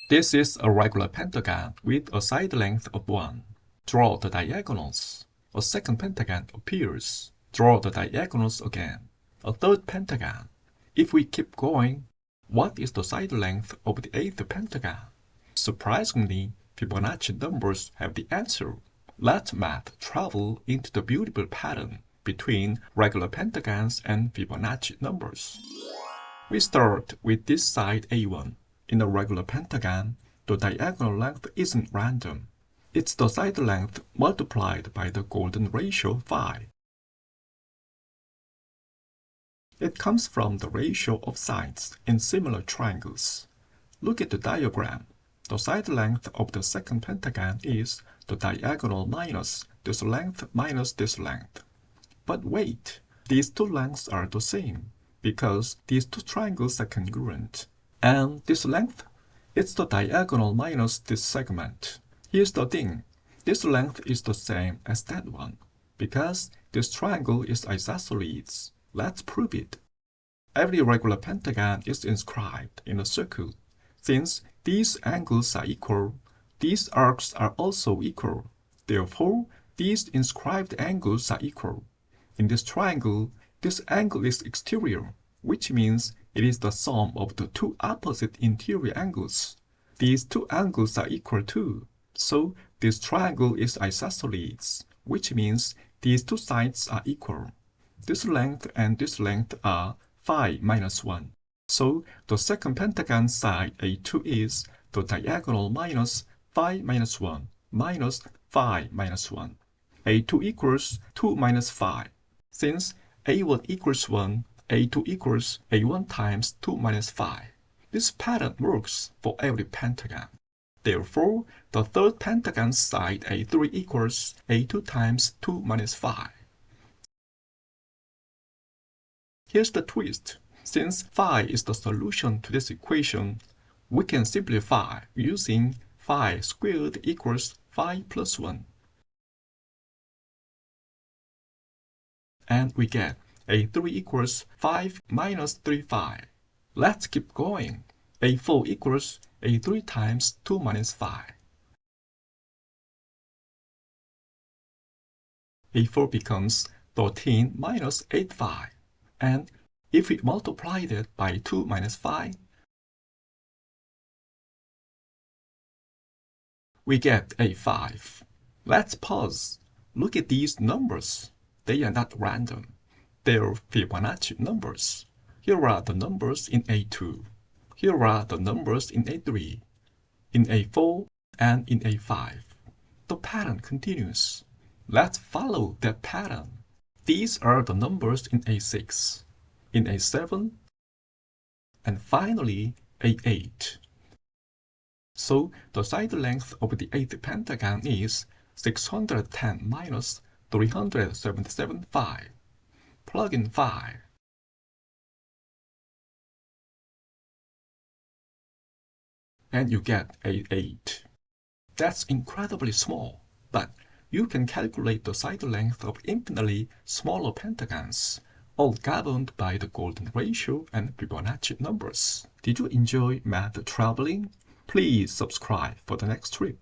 This is a regular pentagon with a side length of 1. Draw the diagonals. A second pentagon appears. Draw the diagonals again. A third pentagon. If we keep going, what is the side length of the 8th pentagon? Surprisingly, Fibonacci numbers have the answer. Let math travel into the beautiful pattern between regular pentagons and Fibonacci numbers. We start with this side A1. In a regular pentagon, the diagonal length isn't random. It's the side length multiplied by the golden ratio phi. It comes from the ratio of sides in similar triangles. Look at the diagram. The side length of the second pentagon is the diagonal minus this length minus this length. But wait, these two lengths are the same because these two triangles are congruent. And this length, it's the diagonal minus this segment. Here's the thing, this length is the same as that one, because this triangle is isosceles. Let's prove it. Every regular pentagon is inscribed in a circle. Since these angles are equal, these arcs are also equal. Therefore, these inscribed angles are equal. In this triangle, this angle is exterior, which means it is the sum of the two opposite interior angles. These two angles are equal too. So this triangle is isosceles, which means these two sides are equal. This length and this length are phi minus 1. So the second pentagon side A2 is the diagonal minus phi minus 1 minus phi minus 1. A2 equals 2 minus phi. Since A1 equals 1, A2 equals A1 times 2 minus phi. This pattern works for every pentagon. Therefore, the third pentagon side A3 equals A2 times 2 minus phi. Here's the twist. Since phi is the solution to this equation, we can simplify using phi squared equals phi plus 1. And we get A3 equals 5 minus 3 phi. Let's keep going. A4 equals A3 times 2 minus phi. A4 becomes 13 minus 8 phi. And if we multiply that by 2 minus phi, we get A5. Let's pause. Look at these numbers. They are not random. They're Fibonacci numbers. Here are the numbers in A2. Here are the numbers in A3, in A4, and in A5. The pattern continues. Let's follow that pattern. These are the numbers in A6, in A7, and finally A8. So the side length of the 8th pentagon is 610 minus 377 phi. Plug in phi. And you get A8. That's incredibly small, but you can calculate the side length of infinitely smaller pentagons, all governed by the golden ratio and Fibonacci numbers. Did you enjoy math traveling? Please subscribe for the next trip.